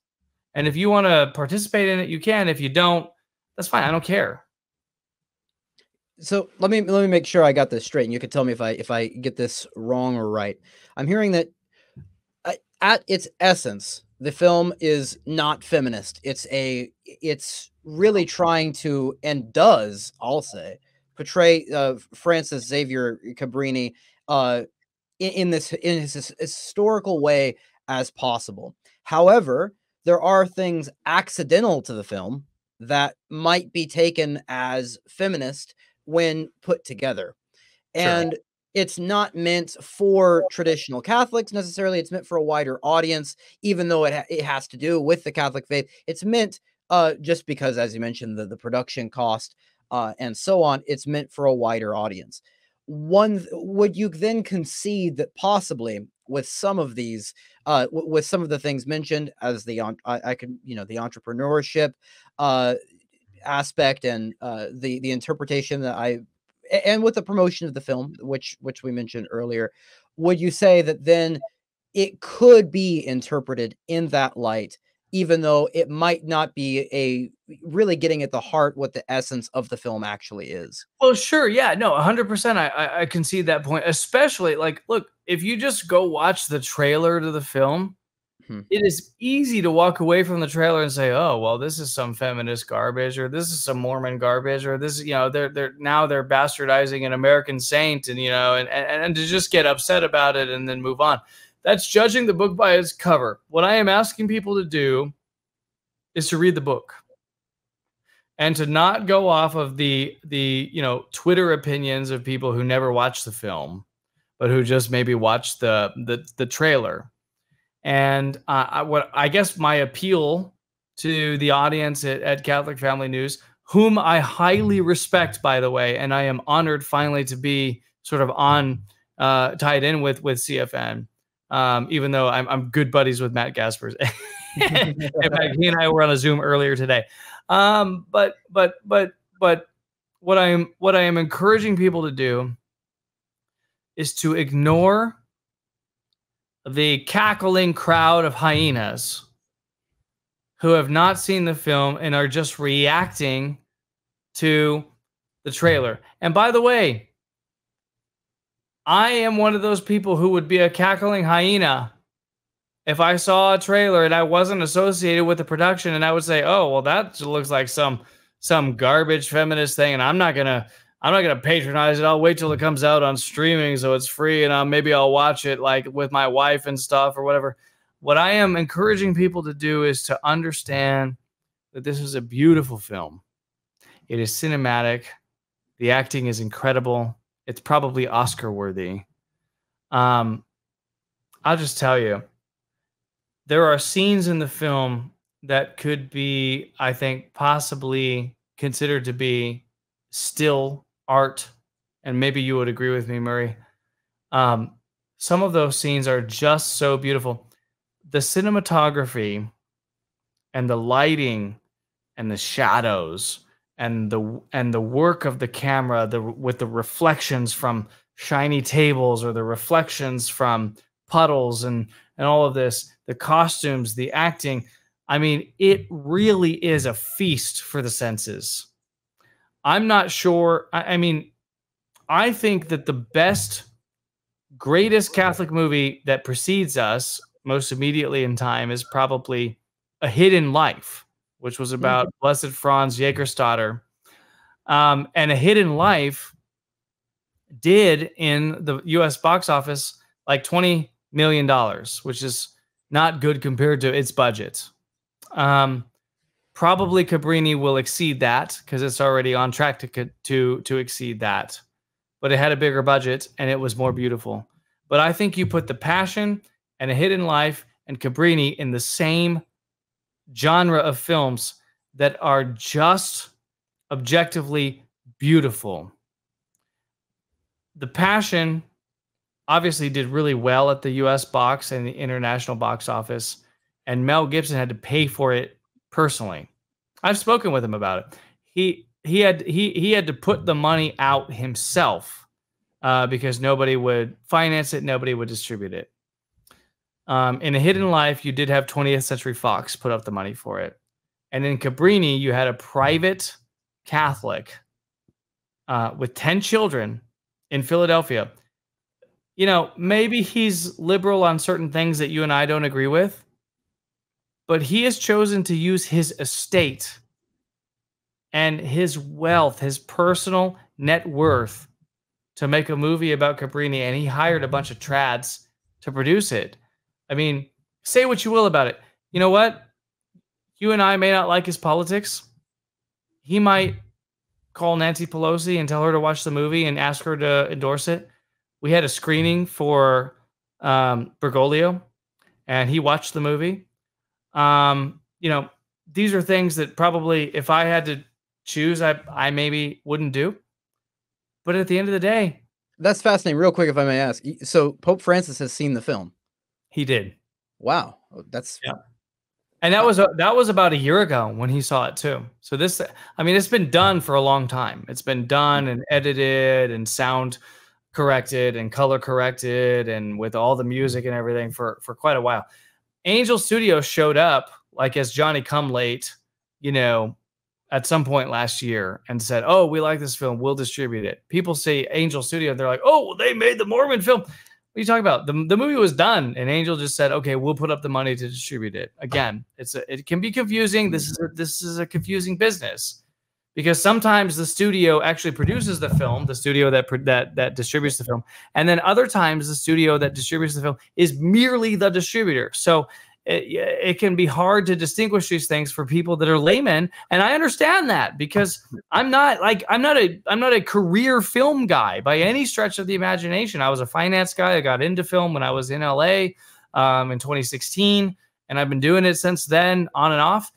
And if you want to participate in it, you can. If you don't, that's fine. I don't care. So let me make sure I got this straight, and you can tell me if I get this wrong or right. I'm hearing that at its essence, the film is not feminist. It's really trying to, and does, I'll say, portray Francis Xavier Cabrini in his historical way as possible. However, there are things accidental to the film that might be taken as feminist when put together. And it's not meant for traditional Catholics necessarily. It's meant for a wider audience, even though it has to do with the Catholic faith. It's meant just because, as you mentioned, the production cost and so on, it's meant for a wider audience. Would you then concede that possibly with some of these, with some of the things mentioned as the entrepreneurship aspect and the interpretation that and with the promotion of the film, which we mentioned earlier, would you say that then it could be interpreted in that light, even though it might not be really getting at the heart what the essence of the film actually is? Well, sure. Yeah, no, 100%. I concede that point, especially like, look, if you just go watch the trailer to the film, it is easy to walk away from the trailer and say, oh, well, this is some feminist garbage, or this is some Mormon garbage, or this is, you know, they're bastardizing an American saint, and, you know, and to just get upset about it and then move on. That's judging the book by its cover. What I am asking people to do is to read the book and to not go off of the you know, Twitter opinions of people who never watched the film, but who just maybe watched the trailer. And I guess my appeal to the audience at Catholic Family News, whom I highly respect, by the way, and I am honored finally to be sort of on tied in with CFN, even though I'm good buddies with Matt Gaspers. In fact, he and I were on a Zoom earlier today. But what I am encouraging people to do is to ignore the cackling crowd of hyenas who have not seen the film and are just reacting to the trailer. And by the way, I am one of those people who would be a cackling hyena if I saw a trailer and I wasn't associated with the production, and I would say, "Oh, well, that looks like some garbage feminist thing, and I'm not gonna patronize it. I'll wait till it comes out on streaming so it's free, and maybe I'll watch it like with my wife and stuff or whatever." What I am encouraging people to do is to understand that this is a beautiful film. It is cinematic. The acting is incredible. It's probably Oscar worthy. I'll just tell you, there are scenes in the film that could be, I think, possibly considered to be still art. And maybe you would agree with me, Murray. Some of those scenes are just so beautiful. The cinematography and the lighting and the shadows and the work of the camera, with the reflections from shiny tables or the reflections from puddles and all of this, the costumes, the acting. I mean, it really is a feast for the senses. I'm not sure. I mean, I think that the best, greatest Catholic movie that precedes us most immediately in time is probably A Hidden Life, which was about Blessed Franz Jägerstatter. And A Hidden Life did in the US box office like $20 million, which is not good compared to its budget. Probably Cabrini will exceed that because it's already on track to exceed that. But it had a bigger budget and it was more beautiful. But I think you put The Passion and A Hidden Life and Cabrini in the same genre of films that are just objectively beautiful. The Passion obviously did really well at the US box and the international box office, and Mel Gibson had to pay for it personally. I've spoken with him about it. He had to put the money out himself because nobody would finance it, nobody would distribute it. In A Hidden Life, you did have 20th Century Fox put up the money for it. And in Cabrini, you had a private Catholic with 10 children in Philadelphia. You know, maybe he's liberal on certain things that you and I don't agree with, but he has chosen to use his estate and his wealth, his personal net worth, to make a movie about Cabrini, and he hired a bunch of trads to produce it. I mean, say what you will about it. You know what? You and I may not like his politics. He might call Nancy Pelosi and tell her to watch the movie and ask her to endorse it. We had a screening for Bergoglio, and he watched the movie. You know, these are things that probably, if I had to choose, I maybe wouldn't do. But at the end of the day, that's fascinating. Real quick, if I may ask, so Pope Francis has seen the film. He did. Wow, that's and that was about a year ago when he saw it too. So this, I mean, it's been done for a long time. It's been done and edited and sound corrected and color corrected and with all the music and everything for quite a while. Angel Studios showed up like as Johnny Come Late, you know, at some point last year and said, "Oh, we like this film. We'll distribute it." People say Angel Studio, they're like, "Oh, well, they made the Mormon film." What are you talking about? The movie was done, and Angel just said, "Okay, we'll put up the money to distribute it." Again, it can be confusing. This is a confusing business because sometimes the studio actually produces the film, the studio that distributes the film, and then other times the studio that distributes the film is merely the distributor. So it can be hard to distinguish these things for people that are laymen, and I understand that because I'm not a career film guy by any stretch of the imagination. I was a finance guy. I got into film when I was in LA. in 2016, and I've been doing it since then, on and off.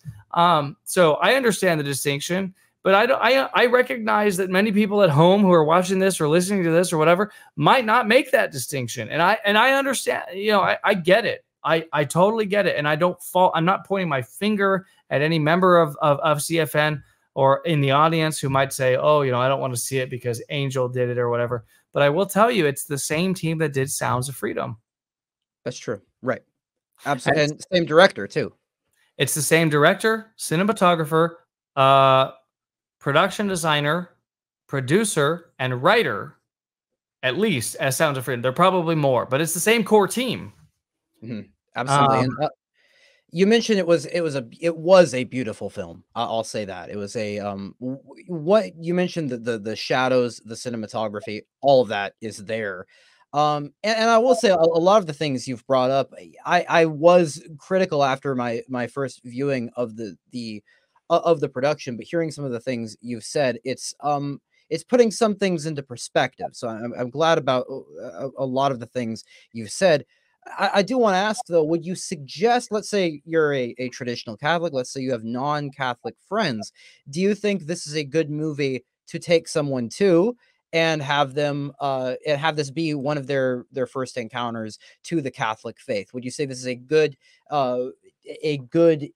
So I understand the distinction, but I recognize that many people at home who are watching this or listening to this or whatever might not make that distinction, and I understand. I get it. I totally get it, and I don't fall. I'm not pointing my finger at any member of CFN or in the audience who might say, "Oh, I don't want to see it because Angel did it or whatever." But I will tell you, it's the same team that did Sounds of Freedom. That's true. Right. Absolutely. And same director too. It's the same director, cinematographer, production designer, producer, and writer, at least, as Sounds of Freedom. There are probably more, but it's the same core team. Absolutely. And you mentioned it was a beautiful film. I'll say that. It was a what you mentioned, the shadows, the cinematography, all of that is there. And I will say a lot of the things you've brought up, I was critical after my first viewing of the production, but hearing some of the things you've said, it's putting some things into perspective. So I'm glad about a lot of the things you've said. I do want to ask though, would you suggest, let's say you're a traditional Catholic, let's say you have non-Catholic friends, do you think this is a good movie to take someone to and have them and have this be one of their first encounters to the Catholic faith? Would you say this is a good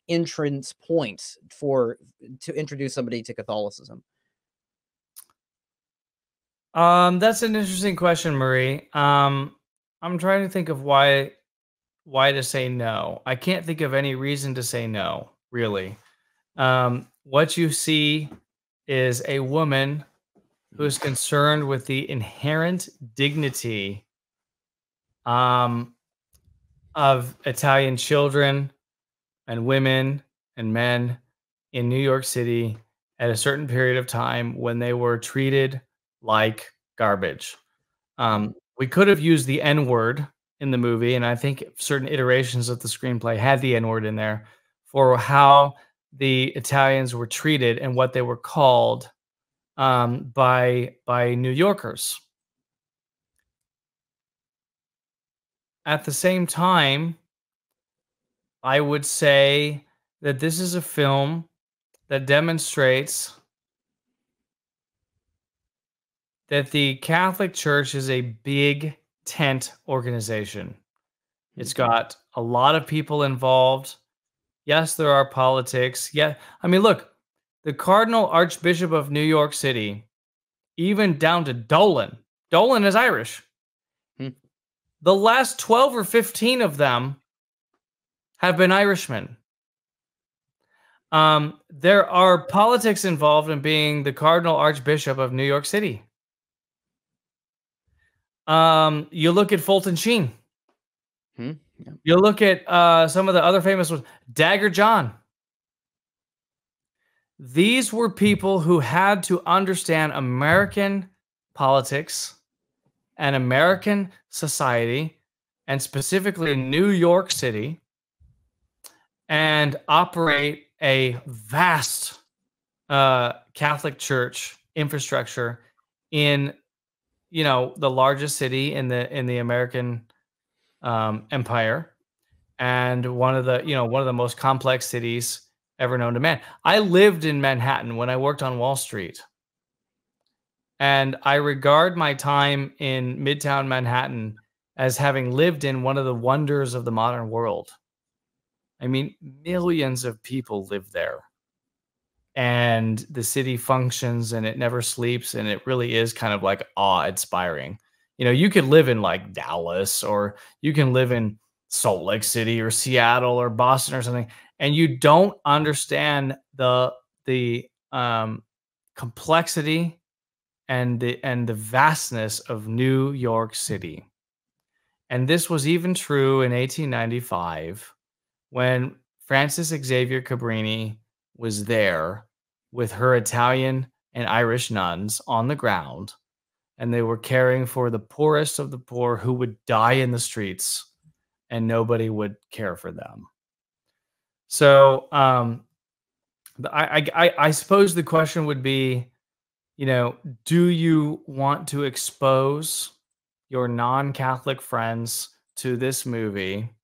entrance point to introduce somebody to Catholicism? That's an interesting question, Marie. I'm trying to think of why to say no. I can't think of any reason to say no, really. What you see is a woman who is concerned with the inherent dignity of Italian children and women and men in New York City at a certain period of time when they were treated like garbage. We could have used the N-word in the movie, and I think certain iterations of the screenplay had the N-word in there for how the Italians were treated and what they were called by New Yorkers. At the same time, I would say that this is a film that demonstrates that the Catholic Church is a big tent organization. It's got a lot of people involved. Yes, there are politics. Yeah, I mean, look, the Cardinal Archbishop of New York City, even down to Dolan. Dolan is Irish. The last 12 or 15 of them have been Irishmen. There are politics involved in being the Cardinal Archbishop of New York City. You look at Fulton Sheen. Yeah. You look at some of the other famous ones, Dagger John. These were people who had to understand American politics and American society, and specifically New York City, and operate a vast Catholic Church infrastructure in, the largest city in the American empire, and one of the most complex cities ever known to man. I lived in Manhattan when I worked on Wall Street, and I regard my time in Midtown Manhattan as having lived in one of the wonders of the modern world. I mean, millions of people live there, and the city functions and it never sleeps, and it really is kind of like awe-inspiring. You could live in like Dallas, or you can live in Salt Lake City or Seattle or Boston or something, and you don't understand the complexity and the vastness of New York City. And this was even true in 1895 when Frances Xavier Cabrini was there with her Italian and Irish nuns on the ground, and they were caring for the poorest of the poor who would die in the streets, and nobody would care for them. So I suppose the question would be, do you want to expose your non-Catholic friends to this movie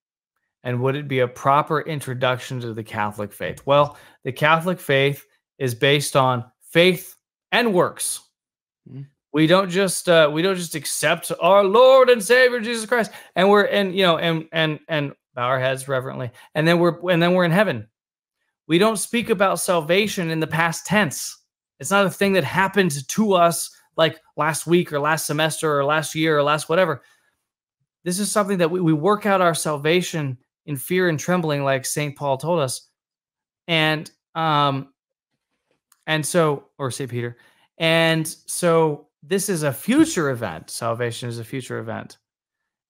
And would it be a proper introduction to the Catholic faith? Well, the Catholic faith is based on faith and works. Mhm. We don't just accept our Lord and Savior Jesus Christ, and we're and bow our heads reverently, and then we're in heaven. We don't speak about salvation in the past tense. It's not a thing that happened to us like last week or last semester or last year or last whatever. This is something that we work out our salvation in fear and trembling, like St. Paul told us. And so, or St. Peter. And so this is a future event. Salvation is a future event.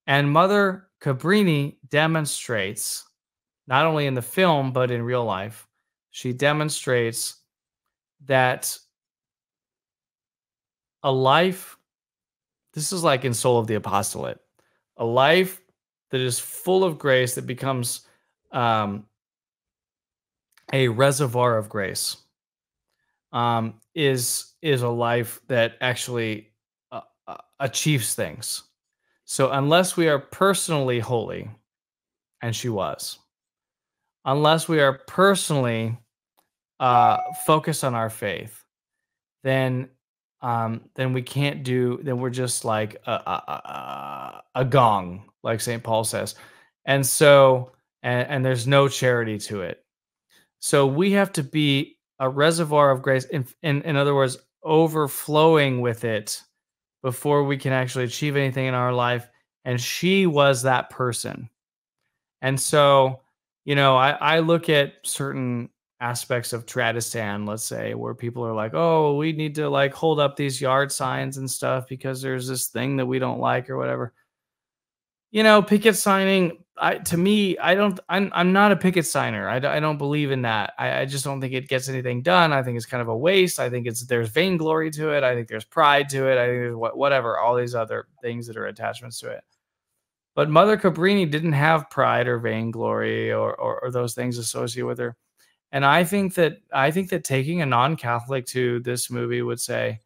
And Mother Cabrini demonstrates, not only in the film, but in real life, she demonstrates that a life, this is like in Soul of the Apostolate, a life that is full of grace, that becomes a reservoir of grace, is a life that actually achieves things. So unless we are personally holy, and she was, unless we are personally focused on our faith, then we can't do. Then we're just like a gong, like St. Paul says, and so and there's no charity to it. So we have to be a reservoir of grace, in other words, overflowing with it before we can actually achieve anything in our life. And she was that person. And so, I look at certain aspects of Tradistan, let's say, where people are like, oh, we need to like hold up these yard signs and stuff because there's this thing that we don't like or whatever. Picket signing, I'm not a picket signer. I don't believe in that. I just don't think it gets anything done. I think it's kind of a waste. I think there's vainglory to it. I think there's pride to it. I think there's whatever, all these other things that are attachments to it. But Mother Cabrini didn't have pride or vainglory or those things associated with her. And I think that taking a non-Catholic to this movie would say,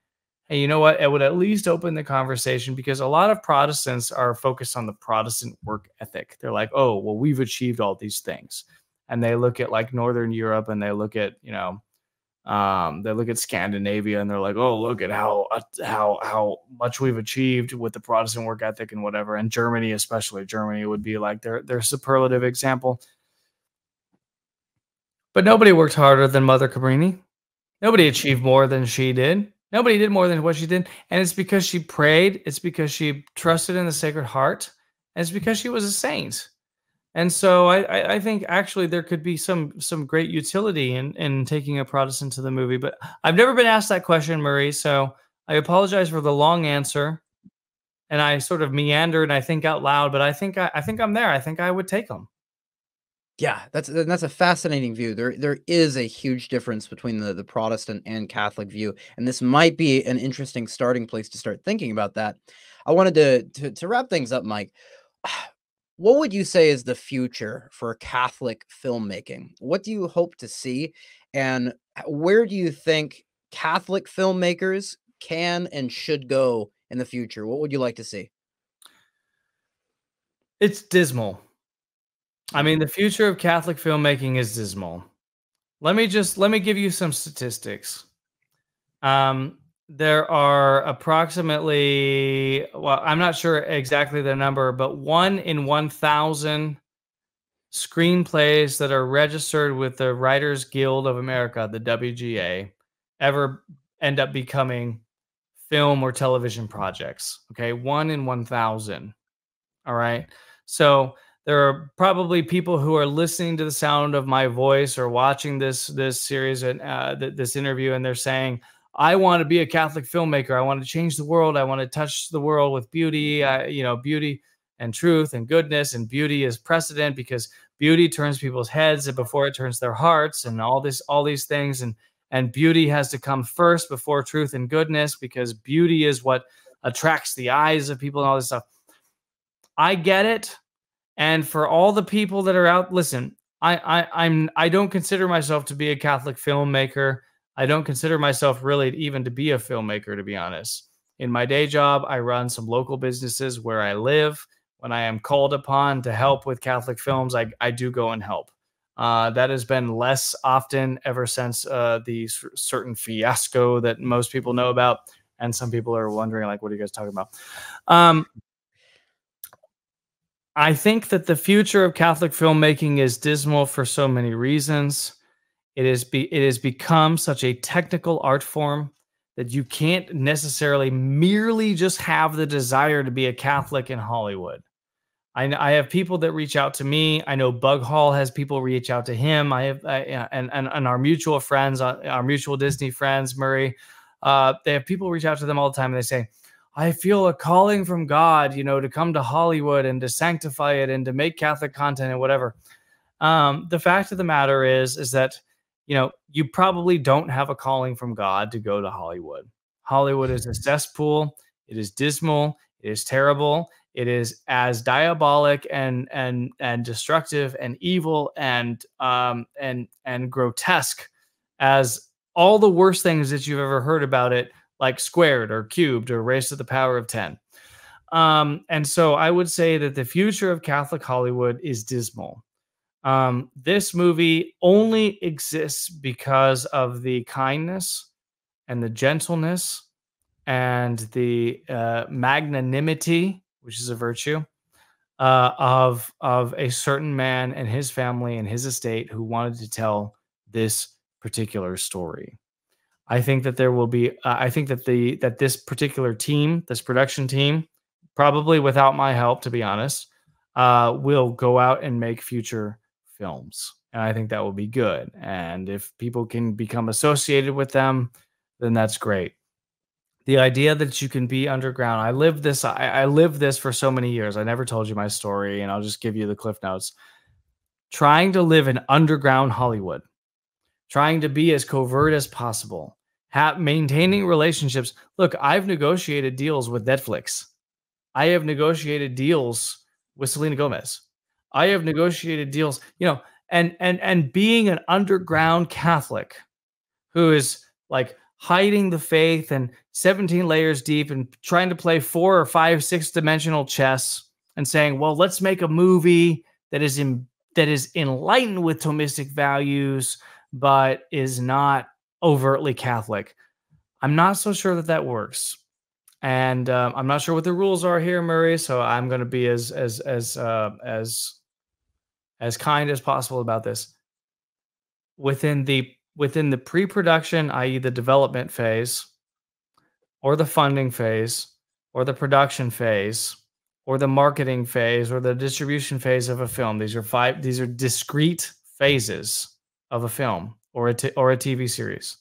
hey, you know what? It would at least open the conversation, because a lot of Protestants are focused on the Protestant work ethic. They're like, oh, well, we've achieved all these things. And they look at like Northern Europe, and they look at, they look at Scandinavia, and they're like, oh, look at how much we've achieved with the Protestant work ethic and whatever. And Germany, especially Germany, would be like their superlative example. But nobody worked harder than Mother Cabrini. Nobody achieved more than she did. Nobody did more than what she did. And it's because she prayed. It's because she trusted in the Sacred Heart. And it's because she was a saint. And so I think actually there could be some great utility in taking a Protestant to the movie. But I've never been asked that question, Murray. So I apologize for the long answer. And I sort of meander and I think out loud. But I think I'm there. I think I would take them. Yeah, that's a fascinating view. There is a huge difference between the Protestant and Catholic view, and this might be an interesting starting place to start thinking about that. I wanted to wrap things up, Mike. What would you say is the future for Catholic filmmaking? What do you hope to see, and where do you think Catholic filmmakers can and should go in the future? What would you like to see? It's dismal. I mean, the future of Catholic filmmaking is dismal. Let me give you some statistics. There are approximately, well, I'm not sure exactly the number, but 1 in 1,000 screenplays that are registered with the Writers Guild of America, the WGA, ever end up becoming film or television projects. Okay, 1 in 1,000. All right. So there are probably people who are listening to the sound of my voice or watching this series and this interview, and they're saying, I want to be a Catholic filmmaker. I want to change the world. I want to touch the world with beauty, beauty and truth and goodness. And beauty is precedent because beauty turns people's heads before it turns their hearts, and all these things. And beauty has to come first before truth and goodness, because beauty is what attracts the eyes of people and all this stuff. I get it. And for all the people that are out, listen, I don't consider myself to be a Catholic filmmaker. I don't consider myself really even to be a filmmaker, to be honest. In my day job, I run some local businesses where I live. when I am called upon to help with Catholic films, I do go and help. That has been less often ever since the certain fiasco that most people know about. And some people are wondering, like, what are you guys talking about? I think that the future of Catholic filmmaking is dismal for so many reasons. It has become such a technical art form that you can't necessarily merely just have the desire to be a Catholic in Hollywood. I have people that reach out to me. I know Bug Hall has people reach out to him. And our mutual friends, our mutual Disney friends, Murray, they have people reach out to them all the time, and they say, I feel a calling from God, to come to Hollywood and to sanctify it and to make Catholic content and whatever. The fact of the matter is that, you probably don't have a calling from God to go to Hollywood. Hollywood is a cesspool. It is dismal. It is terrible. It is as diabolic and destructive and evil and grotesque as all the worst things that you've ever heard about it, like Squared or Cubed or Raised to the Power of 10. And so I would say that the future of Catholic Hollywood is dismal. This movie only exists because of the kindness and the gentleness and the magnanimity, which is a virtue, of a certain man and his family and his estate who wanted to tell this particular story. I think that there will be. I think that this particular team, this production team, probably without my help, to be honest, will go out and make future films, and I think that will be good. And if people can become associated with them, then that's great. The idea that you can be underground. I lived this. I lived this for so many years. I never told you my story, and I'll just give you the cliff notes. Trying to live in underground Hollywood, trying to be as covert as possible, maintaining relationships. Look, I've negotiated deals with Netflix. I have negotiated deals with Selena Gomez. I have negotiated deals, and being an underground Catholic who is like hiding the faith and 17 layers deep and trying to play 4 or 5, 6-dimensional chess and saying, well, let's make a movie that is enlightened with Thomistic values, but is not overtly Catholic. I'm not so sure that works. And I'm not sure what the rules are here, Murray. So I'm going to be as kind as possible about this. Within the pre-production, i.e., the development phase, or the funding phase, or the production phase, or the marketing phase, or the distribution phase of a film. These are discrete phases of a film or a TV series.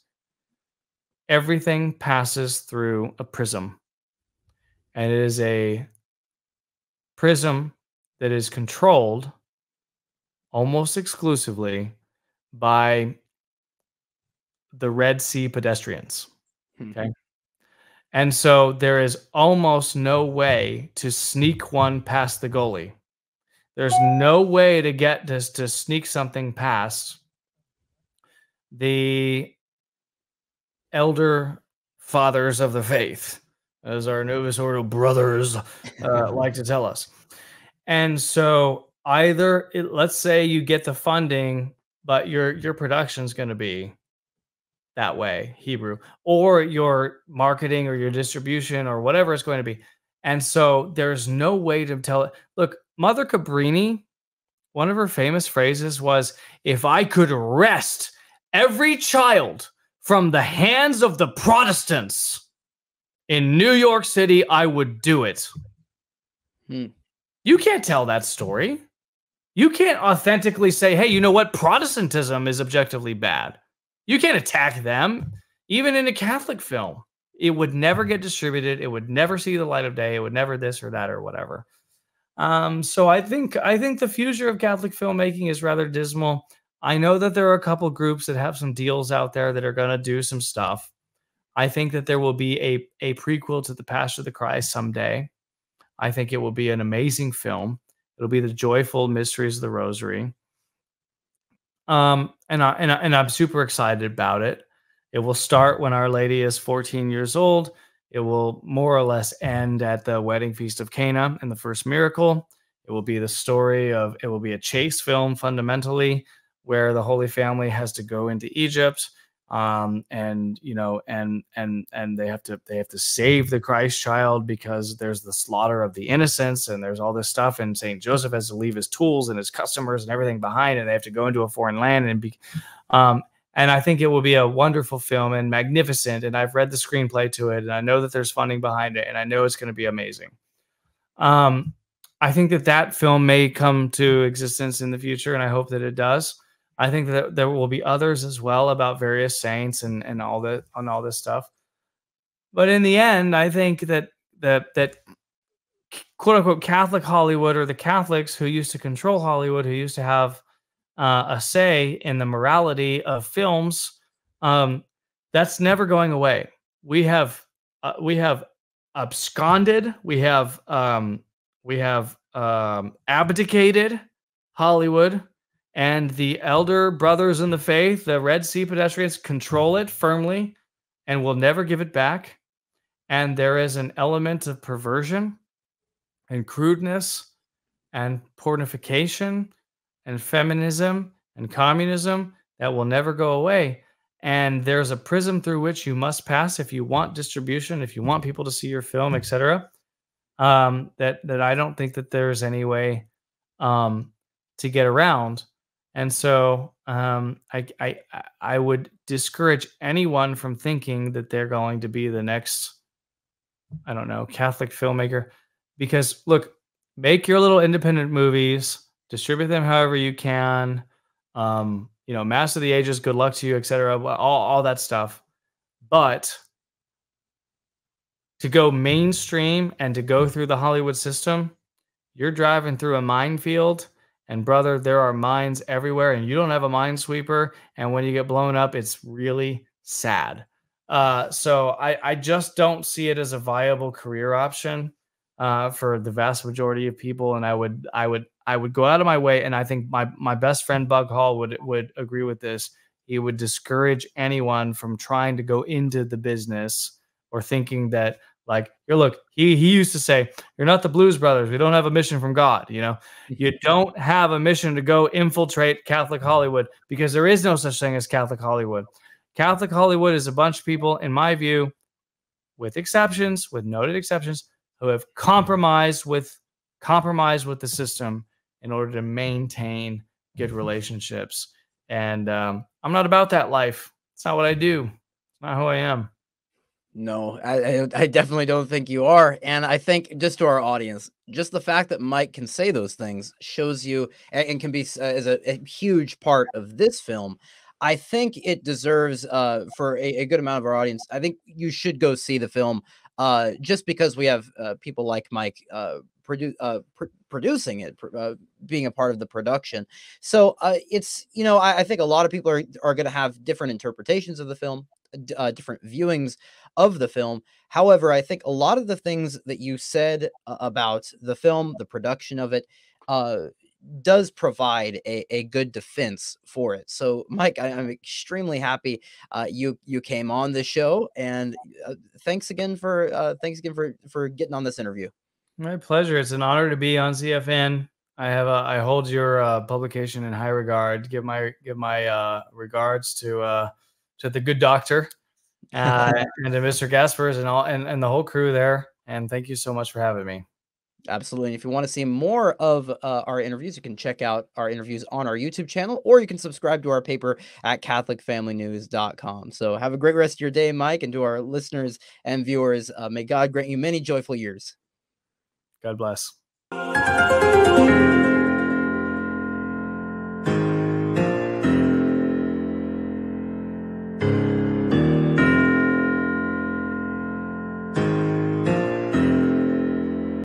Everything passes through a prism. And it is a prism that is controlled almost exclusively by the Red Sea pedestrians. Okay. And so there is almost no way to sneak one past the goalie. There's no way to get this to sneak something past the elder fathers of the faith, as our Novus Ordo brothers like to tell us. And so either let's say you get the funding, but your production's going to be that way, Hebrew, or your marketing or your distribution or whatever it's going to be. And so there's no way to tell it. Look, Mother Cabrini, one of her famous phrases was, if I could wrest every child from the hands of the Protestants in New York City, I would do it. You can't tell that story. You can't authentically say, hey, you know what? Protestantism is objectively bad. You can't attack them. Even in a Catholic film, it would never get distributed. It would never see the light of day. It would never this or that or whatever. So I think the future of Catholic filmmaking is rather dismal. I know that there are a couple groups that have some deals out there that are going to do some stuff. I think that there will be a prequel to The Passion of the Christ someday. I think it will be an amazing film. It'll be the joyful mysteries of the Rosary. And I'm super excited about it. It will start when Our Lady is 14 years old, It will more or less end at the wedding feast of Cana and the first miracle. It will be the story of, it will be a chase film fundamentally, where the Holy Family has to go into Egypt, and you know, and they have to save the Christ child, because there's the slaughter of the innocents, and there's all this stuff, and Saint Joseph has to leave his tools and his customers and everything behind, and they have to go into a foreign land and be, and I think it will be a wonderful film and magnificent. And I've read the screenplay to it, and I know that there's funding behind it, and I know it's going to be amazing. I think that that film may come to existence in the future, and I hope that it does. I think that there will be others as well, about various saints and all that, on all this stuff. But in the end, I think that that quote unquote Catholic Hollywood, or the Catholics who used to control Hollywood, who used to have a say in the morality of films, that's never going away. We have absconded. We have abdicated Hollywood, and the elder brothers in the faith, the Red Sea pedestrians, control it firmly and will never give it back. And there is an element of perversion and crudeness and pornification and feminism and communism that will never go away. And there's a prism through which you must pass if you want distribution, if you want people to see your film, etc. That I don't think that there's any way to get around. And so I would discourage anyone from thinking that they're going to be the next, I don't know, Catholic filmmaker. Because look, make your little independent movies, distribute them however you can. You know, Mass of the Ages, good luck to you, etc. All that stuff. But to go mainstream and to go through the Hollywood system, you're driving through a minefield. And brother, there are mines everywhere, and you don't have a minesweeper. And when you get blown up, it's really sad. So I just don't see it as a viable career option for the vast majority of people. And I would go out of my way, and I think my best friend Bug Hall would agree with this. He would discourage anyone from trying to go into the business, or thinking that, like, look, he used to say, you're not the Blues Brothers. We don't have a mission from God. You know, you don't have a mission to go infiltrate Catholic Hollywood, because there is no such thing as Catholic Hollywood. Catholic Hollywood is a bunch of people, in my view, with exceptions, with noted exceptions, who have compromised with the system in order to maintain good relationships. And I'm not about that life. It's not what I do. It's not who I am. No, I definitely don't think you are. And I think, just to our audience, just the fact that Mike can say those things shows you, and can be is a huge part of this film. I think it deserves, for a good amount of our audience, I think you should go see the film, just because we have people like Mike producing it, being a part of the production. So it's, you know, I think a lot of people are going to have different interpretations of the film, different viewings of the film. However, I think a lot of the things that you said about the film, the production of it, does provide a good defense for it. So, Mike, I'm extremely happy you came on the show, and thanks again for getting on this interview. My pleasure. It's an honor to be on CFN. I hold your publication in high regard. Give my regards to the good doctor and to Mr. Gaspers and the whole crew there. And thank you so much for having me. Absolutely. And if you want to see more of our interviews, you can check out our interviews on our YouTube channel, or you can subscribe to our paper at CatholicFamilyNews.com. So have a great rest of your day, Mike, and to our listeners and viewers, may God grant you many joyful years. God bless.